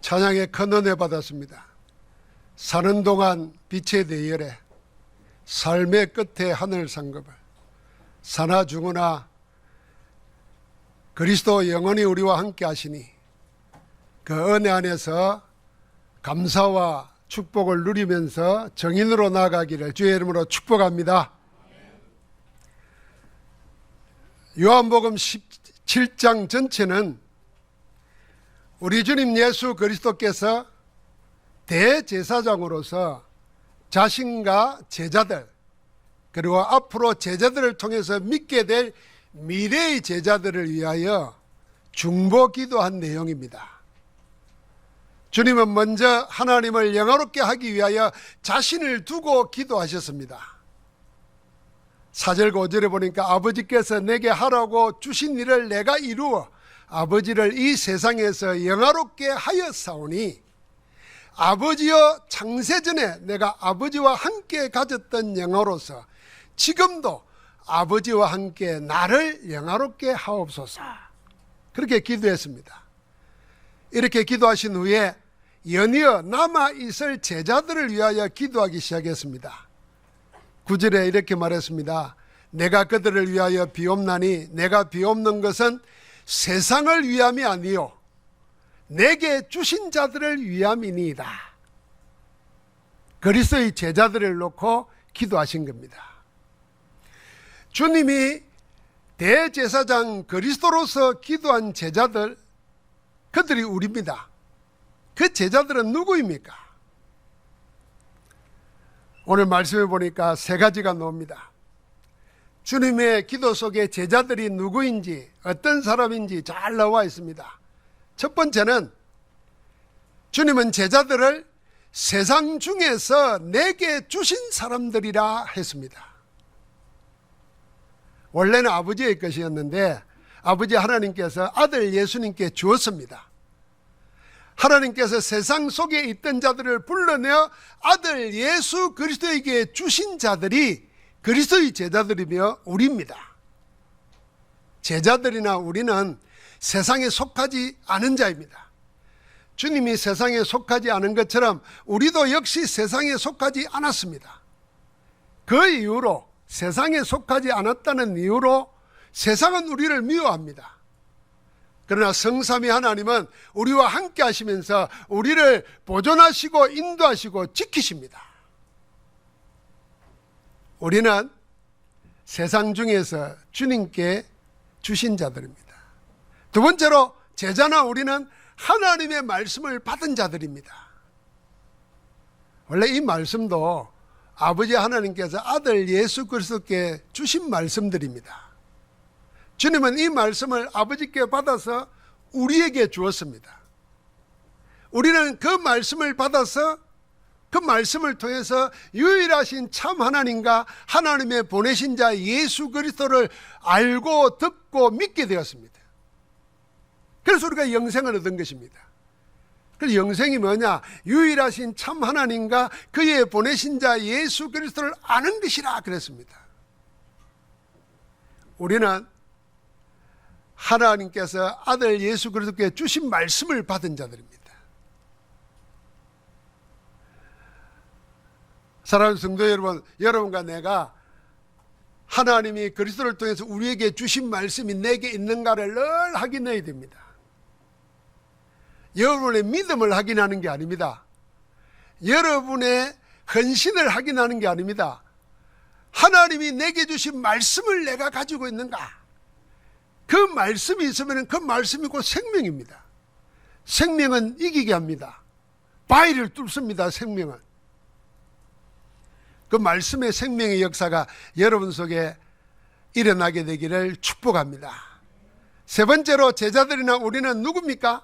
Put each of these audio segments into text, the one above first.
찬양의 큰 은혜 받았습니다. 사는 동안 빛의 대열에 삶의 끝에 하늘 상급을 사나 죽으나 그리스도 영원히 우리와 함께 하시니 그 은혜 안에서 감사와 축복을 누리면서 정인으로 나아가기를 주의 이름으로 축복합니다. 요한복음 17장 전체는 우리 주님 예수 그리스도께서 대제사장으로서 자신과 제자들 그리고 앞으로 제자들을 통해서 믿게 될 미래의 제자들을 위하여 중보기도한 내용입니다. 주님은 먼저 하나님을 영화롭게 하기 위하여 자신을 두고 기도하셨습니다. 4절 5절에 보니까 아버지께서 내게 하라고 주신 일을 내가 이루어 아버지를 이 세상에서 영화롭게 하였사오니 아버지여 창세전에 내가 아버지와 함께 가졌던 영화로서 지금도 아버지와 함께 나를 영화롭게 하옵소서. 그렇게 기도했습니다. 이렇게 기도하신 후에 연이어 남아있을 제자들을 위하여 기도하기 시작했습니다. 9절에 이렇게 말했습니다. 내가 그들을 위하여 비옵나니 내가 비옵는 것은 세상을 위함이 아니요 내게 주신 자들을 위함이니이다. 그리스도의 제자들을 놓고 기도하신 겁니다. 주님이 대제사장 그리스도로서 기도한 제자들, 그들이 우리입니다. 그 제자들은 누구입니까? 오늘 말씀해 보니까 세 가지가 나옵니다. 주님의 기도 속에 제자들이 누구인지 어떤 사람인지 잘 나와 있습니다. 첫 번째는 주님은 제자들을 세상 중에서 내게 주신 사람들이라 했습니다. 원래는 아버지의 것이었는데 아버지 하나님께서 아들 예수님께 주었습니다. 하나님께서 세상 속에 있던 자들을 불러내어 아들 예수 그리스도에게 주신 자들이 그리스도의 제자들이며 우리입니다. 제자들이나 우리는 세상에 속하지 않은 자입니다. 주님이 세상에 속하지 않은 것처럼 우리도 역시 세상에 속하지 않았습니다. 그 이유로 세상에 속하지 않았다는 이유로 세상은 우리를 미워합니다. 그러나 성삼위 하나님은 우리와 함께 하시면서 우리를 보존하시고 인도하시고 지키십니다. 우리는 세상 중에서 주님께 주신 자들입니다. 두 번째로 제자나 우리는 하나님의 말씀을 받은 자들입니다. 원래 이 말씀도 아버지 하나님께서 아들 예수 그리스도께 주신 말씀들입니다. 주님은 이 말씀을 아버지께 받아서 우리에게 주었습니다. 우리는 그 말씀을 받아서 그 말씀을 통해서 유일하신 참 하나님과 하나님의 보내신 자 예수 그리스도를 알고 듣고 믿게 되었습니다. 그래서 우리가 영생을 얻은 것입니다. 그래서 영생이 뭐냐? 유일하신 참 하나님과 그의 보내신 자 예수 그리스도를 아는 것이라 그랬습니다. 우리는 하나님께서 아들 예수 그리스도께 주신 말씀을 받은 자들입니다. 사랑하는 성도 여러분, 여러분과 내가 하나님이 그리스도를 통해서 우리에게 주신 말씀이 내게 있는가를 늘 확인해야 됩니다. 여러분의 믿음을 확인하는 게 아닙니다. 여러분의 헌신을 확인하는 게 아닙니다. 하나님이 내게 주신 말씀을 내가 가지고 있는가? 그 말씀이 있으면 그 말씀이 곧 생명입니다. 생명은 이기게 합니다. 바위를 뚫습니다. 생명은. 그 말씀의 생명의 역사가 여러분 속에 일어나게 되기를 축복합니다. 세 번째로 제자들이나 우리는 누굽니까?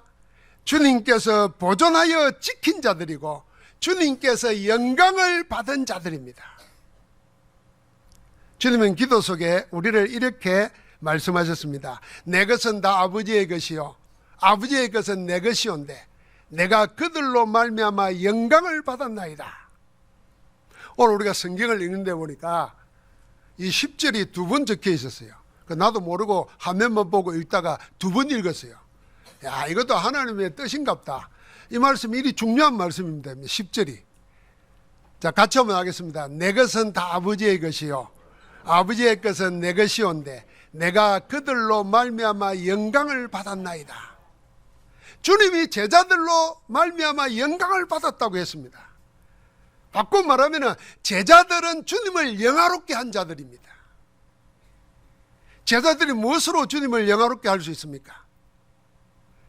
주님께서 보존하여 지킨 자들이고 주님께서 영광을 받은 자들입니다. 주님은 기도 속에 우리를 이렇게 말씀하셨습니다. 내 것은 다 아버지의 것이요 아버지의 것은 내 것이온데 내가 그들로 말미암아 영광을 받았나이다. 오늘 우리가 성경을 읽는데 보니까 이 10절이 두 번 적혀 있었어요. 나도 모르고 화면만 보고 읽다가 두 번 읽었어요. 야, 이것도 하나님의 뜻인갑다. 이 말씀이 이리 중요한 말씀입니다. 10절이. 자, 같이 한번 하겠습니다. 내 것은 다 아버지의 것이요 아버지의 것은 내 것이온데 내가 그들로 말미암아 영광을 받았나이다. 주님이 제자들로 말미암아 영광을 받았다고 했습니다. 바꿔 말하면 제자들은 주님을 영화롭게 한 자들입니다. 제자들이 무엇으로 주님을 영화롭게 할 수 있습니까?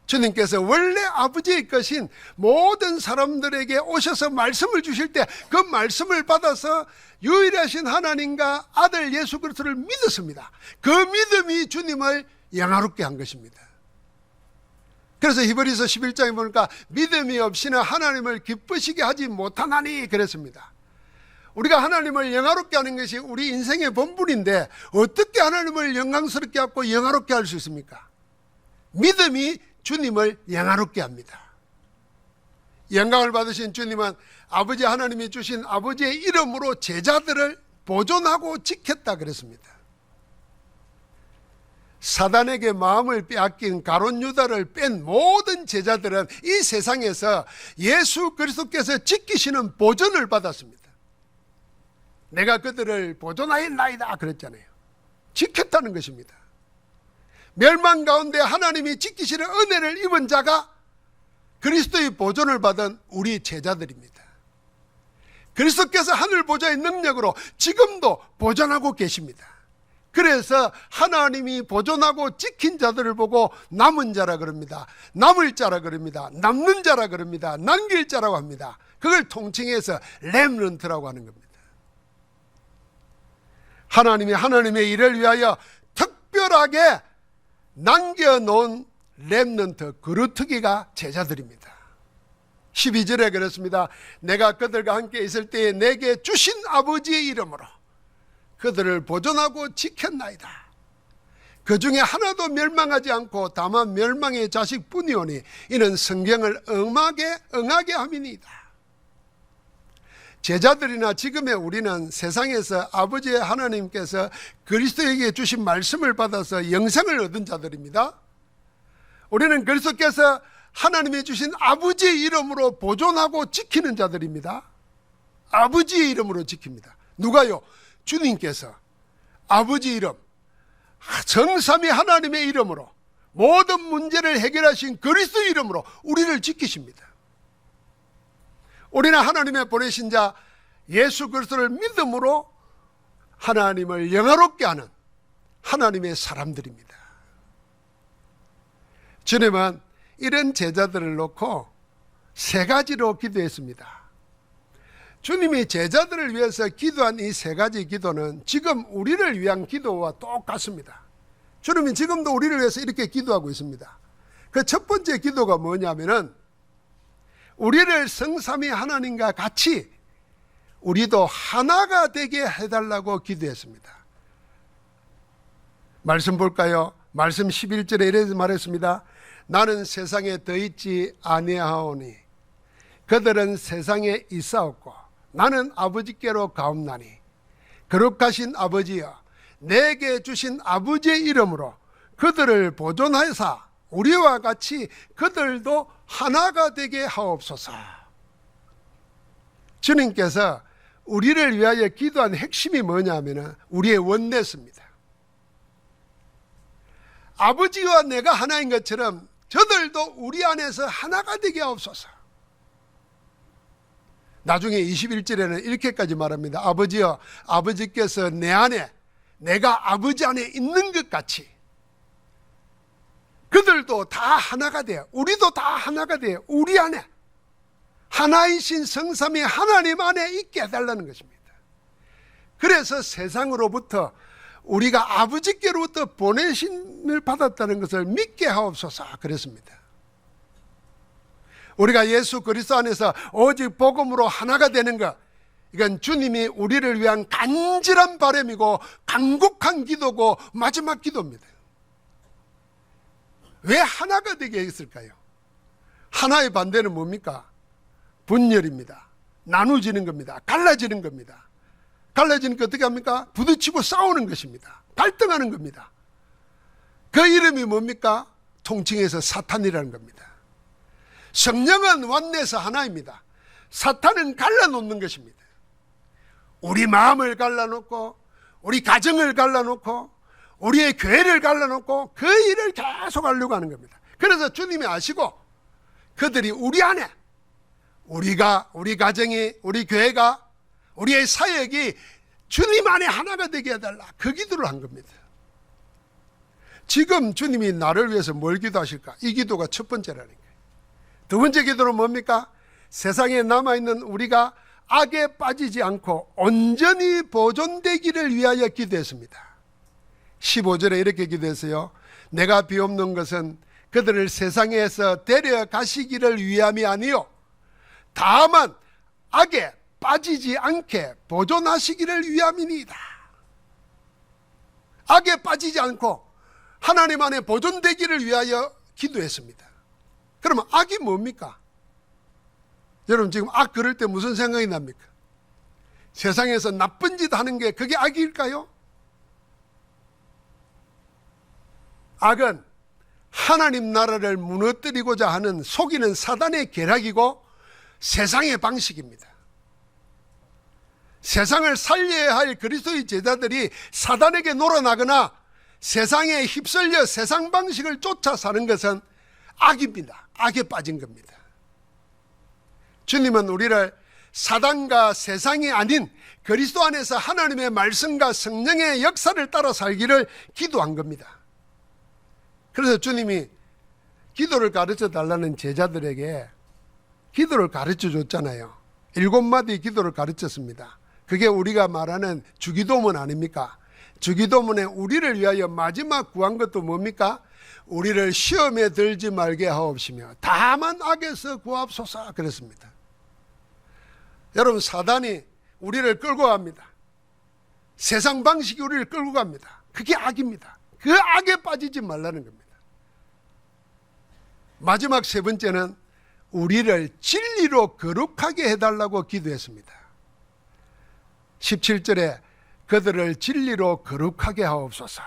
주님께서 원래 아버지의 것인 모든 사람들에게 오셔서 말씀을 주실 때 그 말씀을 받아서 유일하신 하나님과 아들 예수 그리스도를 믿었습니다. 그 믿음이 주님을 영화롭게 한 것입니다. 그래서 히브리서 11장에 보니까 믿음이 없이는 하나님을 기쁘시게 하지 못하나니 그랬습니다. 우리가 하나님을 영화롭게 하는 것이 우리 인생의 본분인데 어떻게 하나님을 영광스럽게 하고 영화롭게 할 수 있습니까? 믿음이 주님을 영화롭게 합니다. 영광을 받으신 주님은 아버지 하나님이 주신 아버지의 이름으로 제자들을 보존하고 지켰다 그랬습니다. 사단에게 마음을 빼앗긴 가룟 유다를 뺀 모든 제자들은 이 세상에서 예수 그리스도께서 지키시는 보존을 받았습니다. 내가 그들을 보존하였나이다 그랬잖아요. 지켰다는 것입니다. 멸망 가운데 하나님이 지키시는 은혜를 입은 자가 그리스도의 보존을 받은 우리 제자들입니다. 그리스도께서 하늘 보좌의 능력으로 지금도 보존하고 계십니다. 그래서 하나님이 보존하고 지킨 자들을 보고 남은 자라 그럽니다. 남을 자라 그럽니다. 남는 자라 그럽니다. 남길 자라고 합니다. 그걸 통칭해서 렘넌트라고 하는 겁니다. 하나님이 하나님의 일을 위하여 특별하게 남겨놓은 렘넌트 그루터기가 제자들입니다. 12절에 그렇습니다. 내가 그들과 함께 있을 때에 내게 주신 아버지의 이름으로 그들을 보존하고 지켰나이다. 그 중에 하나도 멸망하지 않고 다만 멸망의 자식뿐이오니 이는 성경을 응하게 함이니이다. 제자들이나 지금의 우리는 세상에서 아버지 하나님께서 그리스도에게 주신 말씀을 받아서 영생을 얻은 자들입니다. 우리는 그리스도께서 하나님이 주신 아버지의 이름으로 보존하고 지키는 자들입니다. 아버지의 이름으로 지킵니다. 누가요? 주님께서 아버지 이름, 정삼위 하나님의 이름으로 모든 문제를 해결하신 그리스도 이름으로 우리를 지키십니다. 우리는 하나님의 보내신 자 예수 그리스도를 믿음으로 하나님을 영화롭게 하는 하나님의 사람들입니다. 주님은 이런 제자들을 놓고 세 가지로 기도했습니다. 주님이 제자들을 위해서 기도한 이 세 가지 기도는 지금 우리를 위한 기도와 똑같습니다. 주님이 지금도 우리를 위해서 이렇게 기도하고 있습니다. 그 첫 번째 기도가 뭐냐면은 우리를 성삼위 하나님과 같이 우리도 하나가 되게 해달라고 기도했습니다. 말씀 볼까요? 말씀 11절에 이렇게 말했습니다. 나는 세상에 더 있지 아니하오니 그들은 세상에 있사옵고 나는 아버지께로 가옵나니 거룩하신 아버지여 내게 주신 아버지의 이름으로 그들을 보존하여사 우리와 같이 그들도 하나가 되게 하옵소서. 주님께서 우리를 위하여 기도한 핵심이 뭐냐면 우리의 원내스입니다. 아버지와 내가 하나인 것처럼 저들도 우리 안에서 하나가 되게 하옵소서. 나중에 21절에는 이렇게까지 말합니다. 아버지여 아버지께서 내 안에 내가 아버지 안에 있는 것 같이 그들도 다 하나가 돼요. 우리도 다 하나가 돼요. 우리 안에 하나이신 성삼위 하나님 안에 있게 해달라는 것입니다. 그래서 세상으로부터 우리가 아버지께로부터 보내심을 받았다는 것을 믿게 하옵소서 그랬습니다. 우리가 예수 그리스도 안에서 오직 복음으로 하나가 되는 것, 이건 주님이 우리를 위한 간절한 바람이고 간곡한 기도고 마지막 기도입니다. 왜 하나가 되게 했을까요? 하나의 반대는 뭡니까? 분열입니다. 나누어지는 겁니다. 갈라지는 겁니다. 갈라지는 게 어떻게 합니까? 부딪히고 싸우는 것입니다. 갈등하는 겁니다. 그 이름이 뭡니까? 통칭해서 사탄이라는 겁니다. 성령은 원내에서 하나입니다. 사탄은 갈라놓는 것입니다. 우리 마음을 갈라놓고 우리 가정을 갈라놓고 우리의 교회를 갈라놓고 그 일을 계속 하려고 하는 겁니다. 그래서 주님이 아시고 그들이 우리 안에 우리가, 우리 가정이, 우리 교회가, 우리의 사역이 주님 안에 하나가 되게 해달라, 그 기도를 한 겁니다. 지금 주님이 나를 위해서 뭘 기도하실까? 이 기도가 첫 번째라는 거예요. 두 번째 기도는 뭡니까? 세상에 남아있는 우리가 악에 빠지지 않고 온전히 보존되기를 위하여 기도했습니다. 15절에 이렇게 기도했어요. 내가 비옵는 것은 그들을 세상에서 데려가시기를 위함이 아니요 다만 악에 빠지지 않게 보존하시기를 위함이니이다. 악에 빠지지 않고 하나님 안에 보존되기를 위하여 기도했습니다. 그러면 악이 뭡니까? 여러분 지금 악 그럴 때 무슨 생각이 납니까? 세상에서 나쁜 짓 하는 게 그게 악일까요? 악은 하나님 나라를 무너뜨리고자 하는 속이는 사단의 계략이고 세상의 방식입니다. 세상을 살려야 할 그리스도의 제자들이 사단에게 놀아나거나 세상에 휩쓸려 세상 방식을 쫓아 사는 것은 악입니다. 악에 빠진 겁니다. 주님은 우리를 사단과 세상이 아닌 그리스도 안에서 하나님의 말씀과 성령의 역사를 따라 살기를 기도한 겁니다. 그래서 주님이 기도를 가르쳐 달라는 제자들에게 기도를 가르쳐 줬잖아요. 7마디 기도를 가르쳤습니다. 그게 우리가 말하는 주기도문 아닙니까? 주기도문에 우리를 위하여 마지막 구한 것도 뭡니까? 우리를 시험에 들지 말게 하옵시며 다만 악에서 구하옵소서 그랬습니다. 여러분 사단이 우리를 끌고 갑니다. 세상 방식이 우리를 끌고 갑니다. 그게 악입니다. 그 악에 빠지지 말라는 겁니다. 마지막 세 번째는 우리를 진리로 거룩하게 해달라고 기도했습니다. 17절에 그들을 진리로 거룩하게 하옵소서.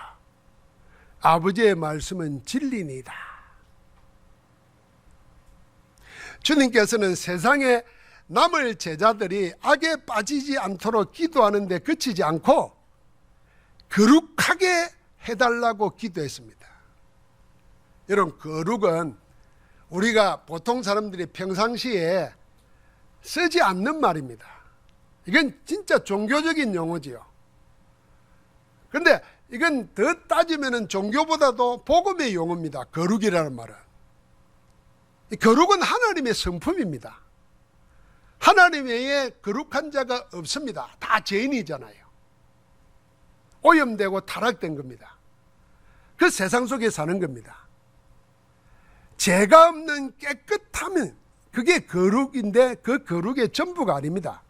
아버지의 말씀은 진리니이다. 주님께서는 세상에 남을 제자들이 악에 빠지지 않도록 기도하는데 그치지 않고 거룩하게 해달라고 기도했습니다. 여러분 거룩은 우리가 보통 사람들이 평상시에 쓰지 않는 말입니다. 이건 진짜 종교적인 용어지요. 그런데 이건 더 따지면 종교보다도 복음의 용어입니다. 거룩이라는 말은. 거룩은 하나님의 성품입니다. 하나님 외에 거룩한 자가 없습니다. 다 죄인이잖아요. 오염되고 타락된 겁니다. 그 세상 속에 사는 겁니다. 죄가 없는 깨끗함은 그게 거룩인데 그 거룩의 전부가 아닙니다.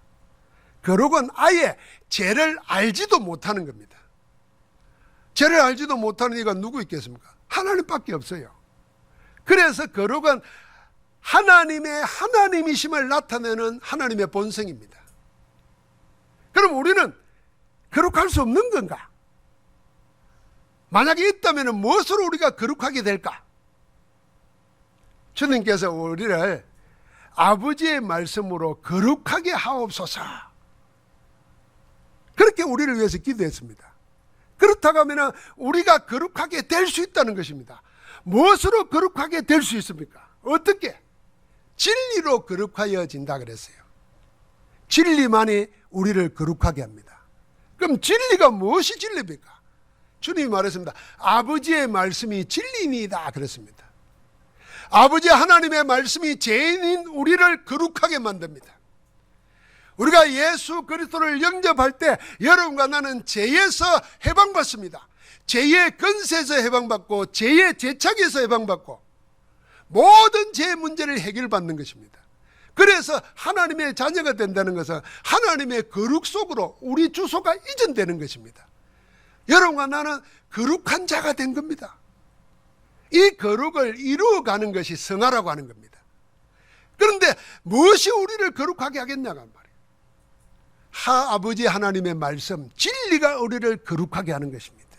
거룩은 아예 죄를 알지도 못하는 겁니다. 죄를 알지도 못하는 이가 누구 있겠습니까? 하나님밖에 없어요. 그래서 거룩은 하나님의 하나님이심을 나타내는 하나님의 본성입니다. 그럼 우리는 거룩할 수 없는 건가? 만약에 있다면 무엇으로 우리가 거룩하게 될까? 주님께서 우리를 아버지의 말씀으로 거룩하게 하옵소서. 그렇게 우리를 위해서 기도했습니다. 그렇다고 하면 우리가 거룩하게 될 수 있다는 것입니다. 무엇으로 거룩하게 될 수 있습니까? 어떻게? 진리로 거룩하여진다 그랬어요. 진리만이 우리를 거룩하게 합니다. 그럼 진리가 무엇이 진리입니까? 주님이 말했습니다. 아버지의 말씀이 진리니이다 그랬습니다. 아버지 하나님의 말씀이 죄인인 우리를 거룩하게 만듭니다. 우리가 예수 그리스도를 영접할 때 여러분과 나는 죄에서 해방받습니다. 죄의 근세에서 해방받고 죄의 죄착에서 해방받고 모든 죄의 문제를 해결받는 것입니다. 그래서 하나님의 자녀가 된다는 것은 하나님의 거룩 속으로 우리 주소가 이전되는 것입니다. 여러분과 나는 거룩한 자가 된 겁니다. 이 거룩을 이루어가는 것이 성화라고 하는 겁니다. 그런데 무엇이 우리를 거룩하게 하겠냐고 말이에요. 아버지 하나님의 말씀, 진리가 우리를 거룩하게 하는 것입니다.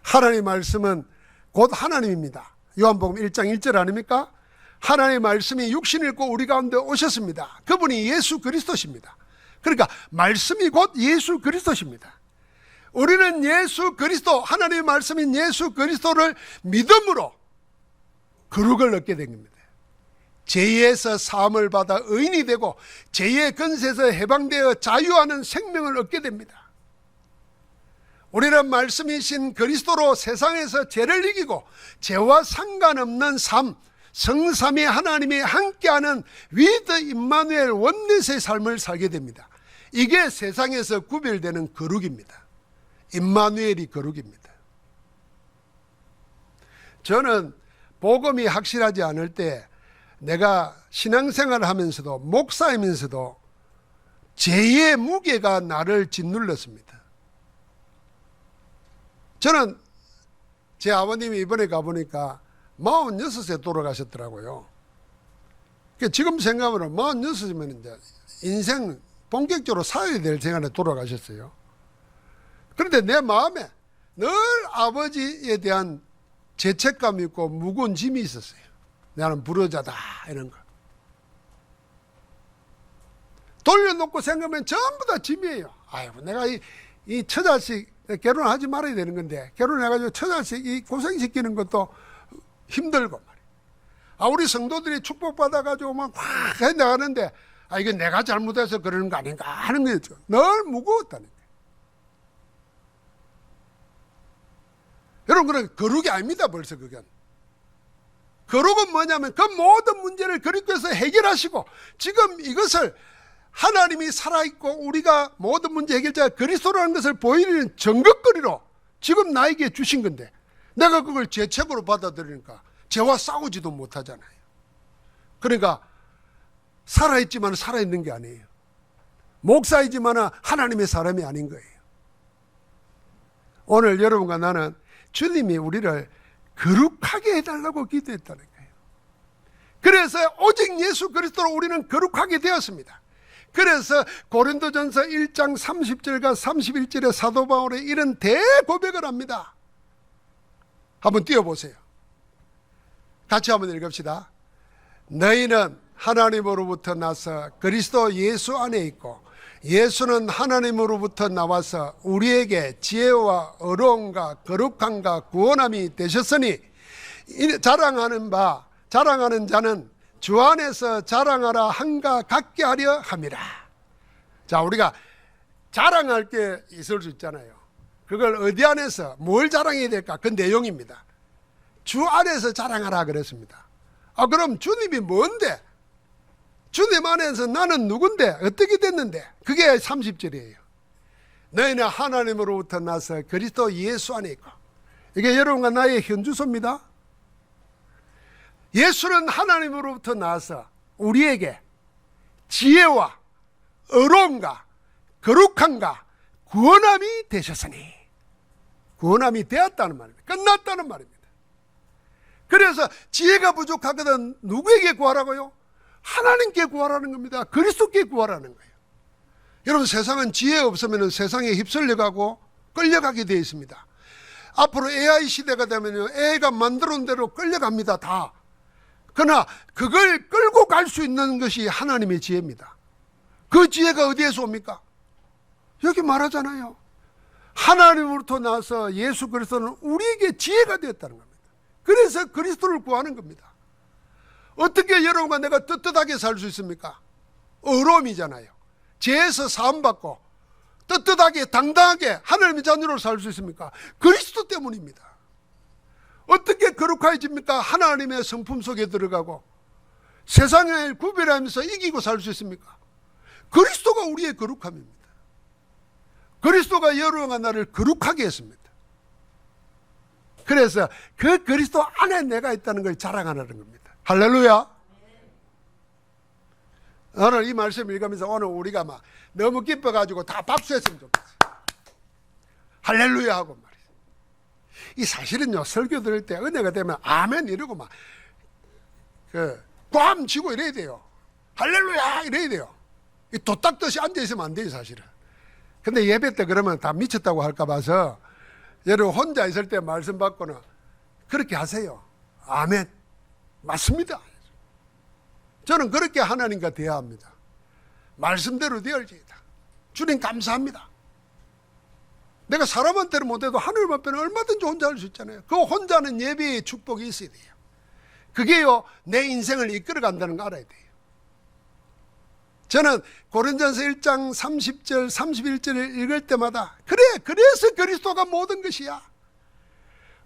하나님의 말씀은 곧 하나님입니다. 요한복음 1장 1절 아닙니까? 하나님의 말씀이 육신을 입고 우리 가운데 오셨습니다. 그분이 예수 그리스도십니다. 그러니까 말씀이 곧 예수 그리스도십니다. 우리는 예수 그리스도, 하나님의 말씀인 예수 그리스도를 믿음으로 거룩을 얻게 된 겁니다. 죄에서 사함을 받아 의인이 되고 죄의 권세에서 해방되어 자유하는 생명을 얻게 됩니다. 우리는 말씀이신 그리스도로 세상에서 죄를 이기고 죄와 상관없는 삶, 성삼위 하나님이 함께하는 위드 임마누엘 원넷의 삶을 살게 됩니다. 이게 세상에서 구별되는 거룩입니다. 임마누엘이 거룩입니다. 저는 복음이 확실하지 않을 때 내가 신앙생활을 하면서도 목사이면서도 죄의 무게가 나를 짓눌렀습니다. 저는 제 아버님이 이번에 가보니까 46세 돌아가셨더라고요. 지금 생각하면 46이면 이제 인생 본격적으로 살아야 될 생활에 돌아가셨어요. 그런데 내 마음에 늘 아버지에 대한 죄책감이 있고 무거운 짐이 있었어요. 나는 불효자다 이런 거. 돌려놓고 생각하면 전부 다 짐이에요. 아이고 내가 이 처자식 결혼하지 말아야 되는 건데 결혼해가지고 처자식 이 고생시키는 것도 힘들고 말이에요. 우리 성도들이 축복받아가지고 막 확 해나가는데 이건 내가 잘못해서 그러는 거 아닌가 하는 거죠. 늘 무거웠다는 거예요. 여러분 그런 거룩이 아닙니다. 벌써 그건. 거룩은 뭐냐면 그 모든 문제를 그리스도에서 해결하시고 지금 이것을 하나님이 살아있고 우리가 모든 문제 해결자가 그리스도라는 것을 보이는 증거거리로 지금 나에게 주신 건데 내가 그걸 죄책으로 받아들이니까 죄와 싸우지도 못하잖아요. 그러니까 살아있지만 살아있는 게 아니에요. 목사이지만 하나님의 사람이 아닌 거예요. 오늘 여러분과 나는 주님이 우리를 거룩하게 해달라고 기도했다는 거예요. 그래서 오직 예수 그리스도로 우리는 거룩하게 되었습니다. 그래서 고린도전서 1장 30절과 31절에 사도 바울이 이런 대고백을 합니다. 한번 띄워보세요. 같이 한번 읽읍시다. 너희는 하나님으로부터 나서 그리스도 예수 안에 있고 예수는 하나님으로부터 나와서 우리에게 지혜와 의로움과 거룩함과 구원함이 되셨으니 자랑하는 자는 주 안에서 자랑하라 한가 갖게 하려 함이라. 자, 우리가 자랑할 게 있을 수 있잖아요. 그걸 어디 안에서 뭘 자랑해야 될까? 그 내용입니다. 주 안에서 자랑하라 그랬습니다. 그럼 주님이 뭔데? 주님 안에서 나는 누군데? 어떻게 됐는데? 그게 30절이에요. 너희는 하나님으로부터 나서 그리스도 예수 안에 있고. 이게 여러분과 나의 현주소입니다. 예수는 하나님으로부터 나서 우리에게 지혜와 의로움과 거룩함과 구원함이 되셨으니. 구원함이 되었다는 말입니다. 끝났다는 말입니다. 그래서 지혜가 부족하거든 누구에게 구하라고요? 하나님께 구하라는 겁니다. 그리스도께 구하라는 거예요. 여러분 세상은 지혜 없으면 세상에 휩쓸려가고 끌려가게 되어 있습니다. 앞으로 AI 시대가 되면 AI가 만들어온 대로 끌려갑니다. 다. 그러나 그걸 끌고 갈 수 있는 것이 하나님의 지혜입니다. 그 지혜가 어디에서 옵니까? 여기 말하잖아요. 하나님으로부터 나서 예수 그리스도는 우리에게 지혜가 되었다는 겁니다. 그래서 그리스도를 구하는 겁니다. 어떻게 여러분과 내가 떳떳하게 살 수 있습니까? 의로움이잖아요. 죄에서 사함받고 떳떳하게 당당하게 하나님의 자녀로 살 수 있습니까? 그리스도 때문입니다. 어떻게 거룩해집니까? 하나님의 성품 속에 들어가고 세상을 구별하면서 이기고 살 수 있습니까? 그리스도가 우리의 거룩함입니다. 그리스도가 여러분과 나를 거룩하게 했습니다. 그래서 그 그리스도 안에 내가 있다는 걸 자랑하는 겁니다. 할렐루야. 오늘 이 말씀 읽으면서 오늘 우리가 막 너무 기뻐가지고 다 박수했으면 좋겠어요. 할렐루야 하고 말이에요. 이 사실은요, 설교 들을 때 은혜가 되면 아멘 이러고 막 꽝 치고 이래야 돼요. 할렐루야 이래야 돼요. 이 도딱듯이 앉아있으면 안 돼요, 사실은. 근데 예배 때 그러면 다 미쳤다고 할까 봐서 여러분 혼자 있을 때 말씀 받고는 그렇게 하세요. 아멘. 맞습니다. 저는 그렇게 하나님과 대화합니다. 말씀대로 되어지이다. 주님 감사합니다. 내가 사람한테는 못해도 하늘 앞에는 얼마든지 혼자 할 수 있잖아요. 그 혼자는 예배의 축복이 있어야 돼요. 그게요, 내 인생을 이끌어 간다는 거 알아야 돼요. 저는 고린도전서 1장 30절 31절을 읽을 때마다 그래서 그리스도가 모든 것이야.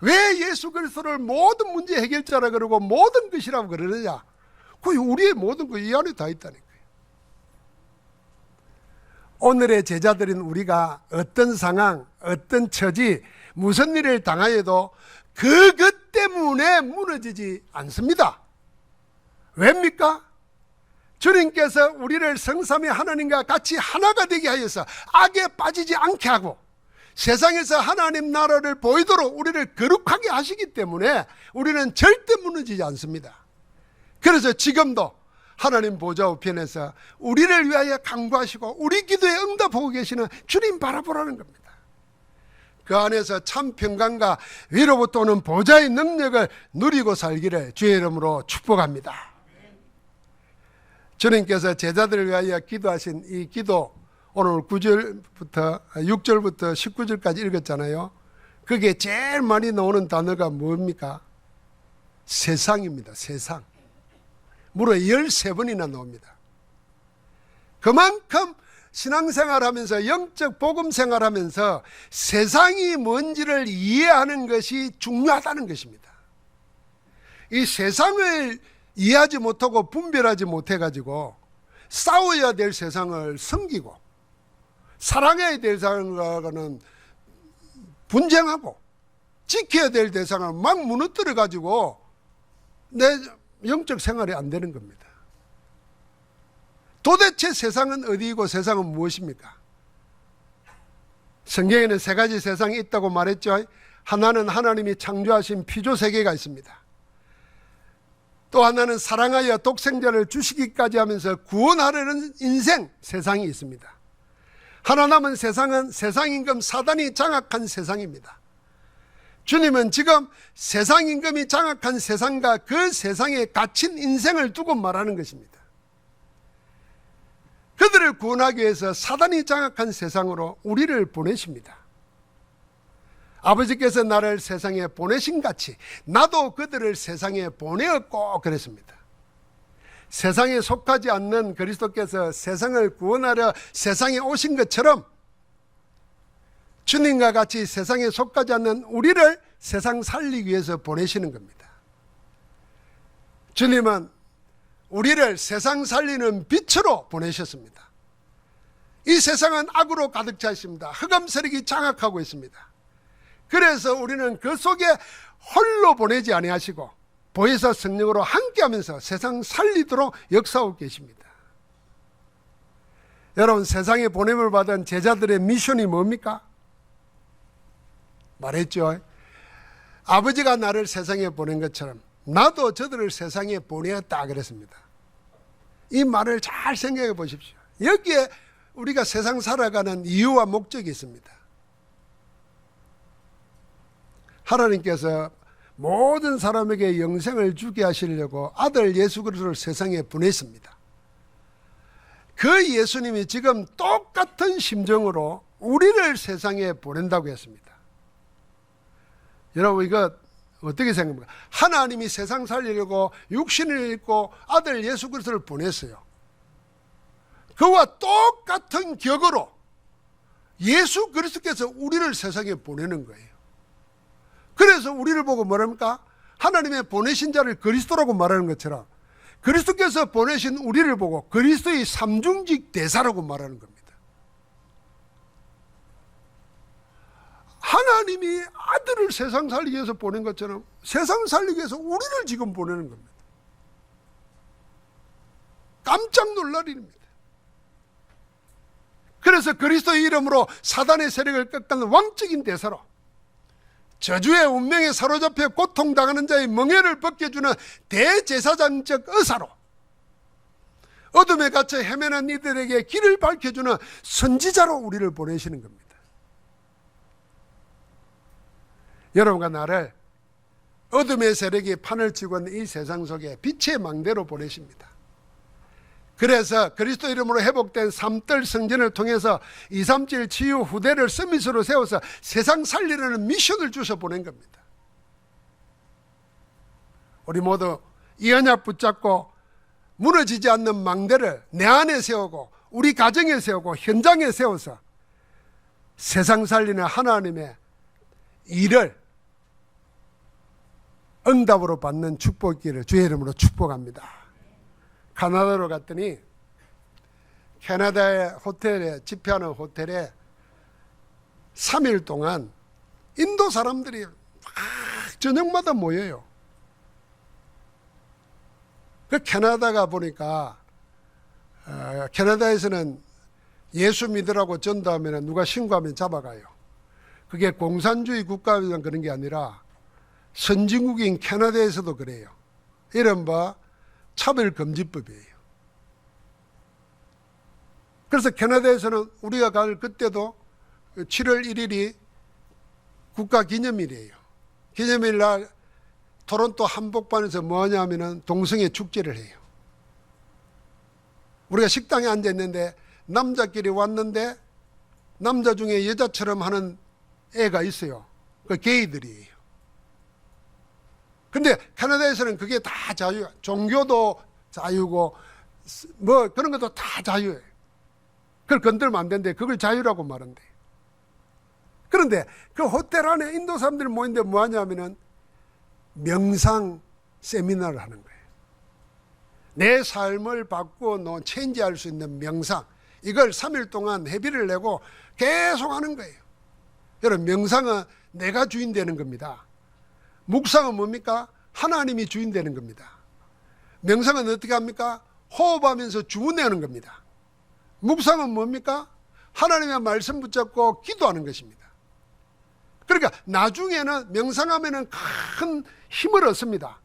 왜 예수 그리스도를 모든 문제 해결자라 그러고 모든 것이라고 그러느냐. 그 우리의 모든 것 이 안에 다 있다니까요. 오늘의 제자들인 우리가 어떤 상황, 어떤 처지, 무슨 일을 당하여도 그것 때문에 무너지지 않습니다. 왜입니까? 주님께서 우리를 성삼위 하나님과 같이 하나가 되게 하여서 악에 빠지지 않게 하고 세상에서 하나님 나라를 보이도록 우리를 거룩하게 하시기 때문에 우리는 절대 무너지지 않습니다. 그래서 지금도 하나님 보좌 우편에서 우리를 위하여 간구하시고 우리 기도에 응답하고 계시는 주님 바라보라는 겁니다. 그 안에서 참 평강과 위로부터 오는 보좌의 능력을 누리고 살기를 주의 이름으로 축복합니다. 주님께서 제자들을 위하여 기도하신 이 기도, 오늘 9절부터 6절부터 19절까지 읽었잖아요. 그게 제일 많이 나오는 단어가 뭡니까? 세상입니다. 세상. 무려 13번이나 나옵니다. 그만큼 신앙생활하면서 영적 복음생활하면서 세상이 뭔지를 이해하는 것이 중요하다는 것입니다. 이 세상을 이해하지 못하고 분별하지 못해가지고 싸워야 될 세상을 섬기고 사랑해야 될 세상과는 분쟁하고 지켜야 될 대상을 막 무너뜨려가지고 내 영적 생활이 안 되는 겁니다. 도대체 세상은 어디이고 세상은 무엇입니까? 성경에는 세 가지 세상이 있다고 말했죠. 하나는 하나님이 창조하신 피조세계가 있습니다. 또 하나는 사랑하여 독생자를 주시기까지 하면서 구원하려는 인생 세상이 있습니다. 하나 남은 세상은 세상임금 사단이 장악한 세상입니다. 주님은 지금 세상임금이 장악한 세상과 그 세상에 갇힌 인생을 두고 말하는 것입니다. 그들을 구원하기 위해서 사단이 장악한 세상으로 우리를 보내십니다. 아버지께서 나를 세상에 보내신 같이 나도 그들을 세상에 보내었고 그랬습니다. 세상에 속하지 않는 그리스도께서 세상을 구원하려 세상에 오신 것처럼 주님과 같이 세상에 속하지 않는 우리를 세상 살리기 위해서 보내시는 겁니다. 주님은 우리를 세상 살리는 빛으로 보내셨습니다. 이 세상은 악으로 가득 차 있습니다. 흑암 세력이 장악하고 있습니다. 그래서 우리는 그 속에 홀로 보내지 아니하시고 보혜사 성령으로 함께하면서 세상 살리도록 역사하고 계십니다. 여러분, 세상에 보냄을 받은 제자들의 미션이 뭡니까? 말했죠. 아버지가 나를 세상에 보낸 것처럼 나도 저들을 세상에 보내었다 그랬습니다. 이 말을 잘 생각해 보십시오. 여기에 우리가 세상 살아가는 이유와 목적이 있습니다. 하나님께서 모든 사람에게 영생을 주게 하시려고 아들 예수 그리스도를 세상에 보냈습니다. 그 예수님이 지금 똑같은 심정으로 우리를 세상에 보낸다고 했습니다. 여러분, 이거 어떻게 생각합니까? 하나님이 세상 살리려고 육신을 입고 아들 예수 그리스도를 보냈어요. 그와 똑같은 격으로 예수 그리스도께서 우리를 세상에 보내는 거예요. 그래서 우리를 보고 뭐랍니까? 하나님의 보내신 자를 그리스도라고 말하는 것처럼 그리스도께서 보내신 우리를 보고 그리스도의 삼중직 대사라고 말하는 겁니다. 하나님이 아들을 세상 살리기 위해서 보낸 것처럼 세상 살리기 위해서 우리를 지금 보내는 겁니다. 깜짝 놀랄 일입니다. 그래서 그리스도의 이름으로 사단의 세력을 꺾는 왕적인 대사로 저주의 운명에 사로잡혀 고통당하는 자의 멍에를 벗겨주는 대제사장적 의사로 어둠에 갇혀 헤매는 이들에게 길을 밝혀주는 선지자로 우리를 보내시는 겁니다. 여러분과 나를 어둠의 세력이 판을 치고 있는 이 세상 속에 빛의 망대로 보내십니다. 그래서 그리스도 이름으로 회복된 삼뜰 성전을 통해서 237 치유 후대를 서밋으로 세워서 세상 살리려는 미션을 주셔 보낸 겁니다. 우리 모두 이 언약 붙잡고 무너지지 않는 망대를 내 안에 세우고 우리 가정에 세우고 현장에 세워서 세상 살리는 하나님의 일을 응답으로 받는 축복기를 주의 이름으로 축복합니다. 카나다로 갔더니 캐나다의 호텔에 집회하는 호텔에 3일 동안 인도 사람들이 막 저녁마다 모여요. 그 캐나다가 보니까 캐나다에서는 예수 믿으라고 전도하면 누가 신고하면 잡아가요. 그게 공산주의 국가에서는 그런 게 아니라 선진국인 캐나다에서도 그래요. 이른바 차별금지법이에요. 그래서 캐나다에서는 우리가 갈 그때도 7월 1일이 국가기념일이에요. 기념일날 토론토 한복판에서 뭐 하냐면은 동성애 축제를 해요. 우리가 식당에 앉아 있는데 남자끼리 왔는데 남자 중에 여자처럼 하는 애가 있어요. 그 게이들이에요. 근데 캐나다에서는 그게 다 자유, 종교도 자유고 뭐 그런 것도 다 자유예요. 그걸 건들면 안 되는데 그걸 자유라고 말한대. 그런데 그 호텔 안에 인도 사람들이 모이는데 뭐 하냐면은 명상 세미나를 하는 거예요. 내 삶을 바꾸어 놓은 체인지할 수 있는 명상, 이걸 3일 동안 회비를 내고 계속 하는 거예요. 여러분, 명상은 내가 주인 되는 겁니다. 묵상은 뭡니까? 하나님이 주인 되는 겁니다. 명상은 어떻게 합니까? 호흡하면서 주문하는 겁니다. 묵상은 뭡니까? 하나님의 말씀 붙잡고 기도하는 것입니다. 그러니까 나중에는 명상하면 큰 힘을 얻습니다.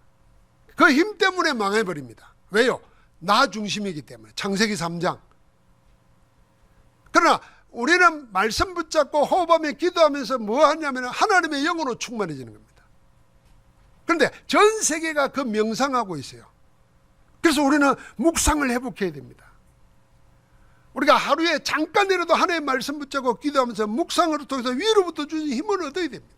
그 힘 때문에 망해버립니다. 왜요? 나 중심이기 때문에. 창세기 3장. 그러나 우리는 말씀 붙잡고 호흡하며 기도하면서 뭐 하냐면 하나님의 영으로 충만해지는 겁니다. 그런데 전 세계가 그 명상하고 있어요. 그래서 우리는 묵상을 회복해야 됩니다. 우리가 하루에 잠깐이라도 하나님의 말씀 붙잡고 기도하면서 묵상을 통해서 위로부터 주신 힘을 얻어야 됩니다.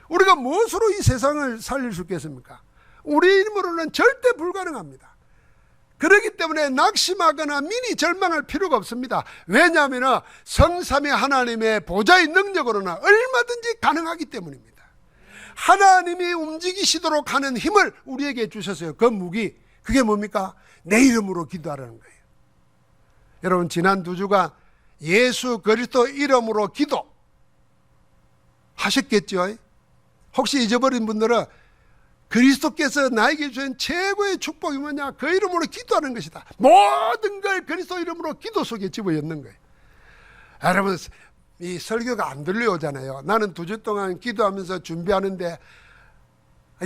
우리가 무엇으로 이 세상을 살릴 수 있겠습니까? 우리 힘으로는 절대 불가능합니다. 그렇기 때문에 낙심하거나 미리 절망할 필요가 없습니다. 왜냐하면 성삼위 하나님의 보좌의 능력으로는 얼마든지 가능하기 때문입니다. 하나님이 움직이시도록 하는 힘을 우리에게 주셨어요. 그 무기, 그게 뭡니까? 내 이름으로 기도하라는 거예요. 여러분, 지난 2주간 예수 그리스도 이름으로 기도 하셨겠죠? 혹시 잊어버린 분들은 그리스도께서 나에게 주신 최고의 축복이 뭐냐? 그 이름으로 기도하는 것이다. 모든 걸 그리스도 이름으로 기도 속에 집어넣는 거예요. 여러분, 이 설교가 안 들려오잖아요. 나는 2주 동안 기도하면서 준비하는데,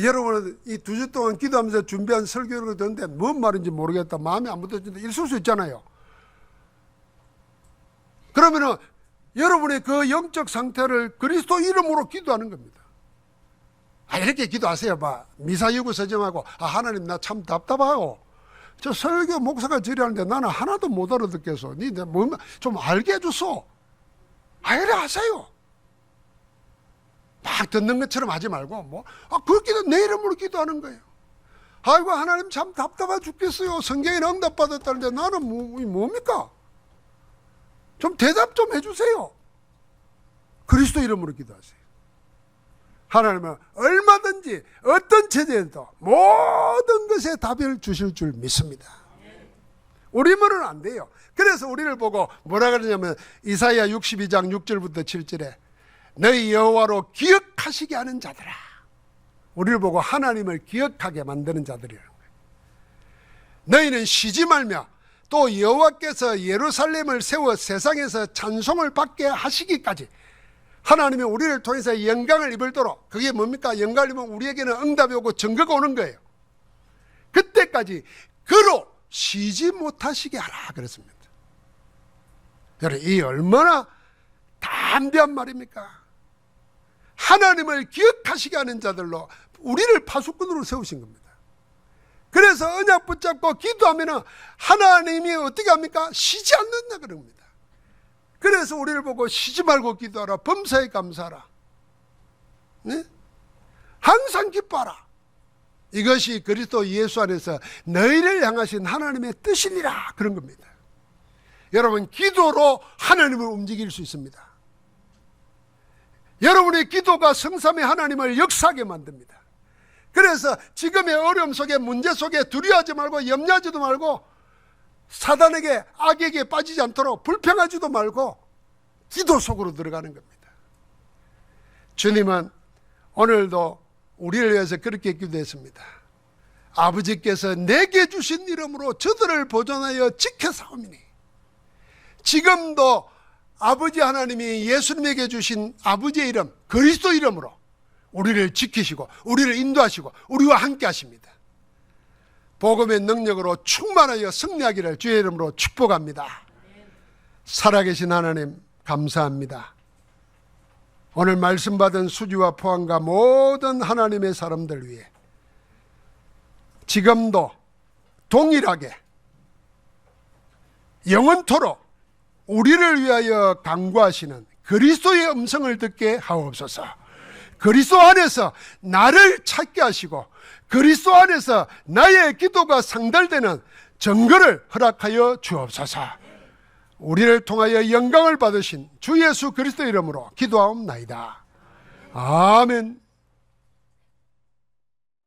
여러분은 이 2주 동안 기도하면서 준비한 설교를 듣는데 뭔 말인지 모르겠다, 마음에 안 붙어진다, 있을 수 있잖아요. 그러면은 여러분의 그 영적 상태를 그리스도 이름으로 기도하는 겁니다. 이렇게 기도하세요. 미사유구 서정하고, 하나님 나 참 답답하고 저 설교 목사가 지리하는데 나는 하나도 못 알아듣겠어. 니 좀 알게 해줬어. 이래 하세요. 막 듣는 것처럼 하지 말고 그 기도 내 이름으로 기도하는 거예요. 아이고, 하나님 참 답답해 죽겠어요. 성경에 응답받았다는데 나는 뭡니까? 좀 대답 좀 해주세요. 그리스도 이름으로 기도하세요. 하나님은 얼마든지 어떤 체제에도 모든 것에 답을 주실 줄 믿습니다. 우리만은 안 돼요. 그래서 우리를 보고 뭐라 그러냐면 이사야 62장 6절부터 7절에 너희 여호와로 기억하시게 하는 자들아. 우리를 보고 하나님을 기억하게 만드는 자들이라는 거예요. 너희는 쉬지 말며 또 여호와께서 예루살렘을 세워 세상에서 찬송을 받게 하시기까지 하나님이 우리를 통해서 영광을 입을도록, 그게 뭡니까? 영광을 입으면 우리에게는 응답이 오고 증거가 오는 거예요. 그때까지 그로 쉬지 못하시게 하라 그랬습니다. 여러분, 이 얼마나 담대한 말입니까? 하나님을 기억하시게 하는 자들로 우리를 파수꾼으로 세우신 겁니다. 그래서 언약 붙잡고 기도하면 하나님이 어떻게 합니까? 쉬지 않는다 그럽니다. 그래서 우리를 보고 쉬지 말고 기도하라. 범사에 감사하라. 네? 항상 기뻐하라. 이것이 그리스도 예수 안에서 너희를 향하신 하나님의 뜻이니라 그런 겁니다. 여러분, 기도로 하나님을 움직일 수 있습니다. 여러분의 기도가 성삼위 하나님을 역사하게 만듭니다. 그래서 지금의 어려움 속에, 문제 속에 두려워하지 말고 염려하지도 말고 사단에게, 악에게 빠지지 않도록 불평하지도 말고 기도 속으로 들어가는 겁니다. 주님은 오늘도 우리를 위해서 그렇게 기도했습니다. 아버지께서 내게 주신 이름으로 저들을 보존하여 지켜사오미니. 지금도 아버지 하나님이 예수님에게 주신 아버지의 이름, 그리스도 이름으로 우리를 지키시고 우리를 인도하시고 우리와 함께 하십니다. 복음의 능력으로 충만하여 승리하기를 주의 이름으로 축복합니다. 살아계신 하나님 감사합니다. 오늘 말씀 받은 수지와 포항과 모든 하나님의 사람들 위해 지금도 동일하게 영원토록 우리를 위하여 간구하시는 그리스도의 음성을 듣게 하옵소서. 그리스도 안에서 나를 찾게 하시고 그리스도 안에서 나의 기도가 상달되는 증거를 허락하여 주옵소서. 우리를 통하여 영광을 받으신 주 예수 그리스도 이름으로 기도하옵나이다. 아멘.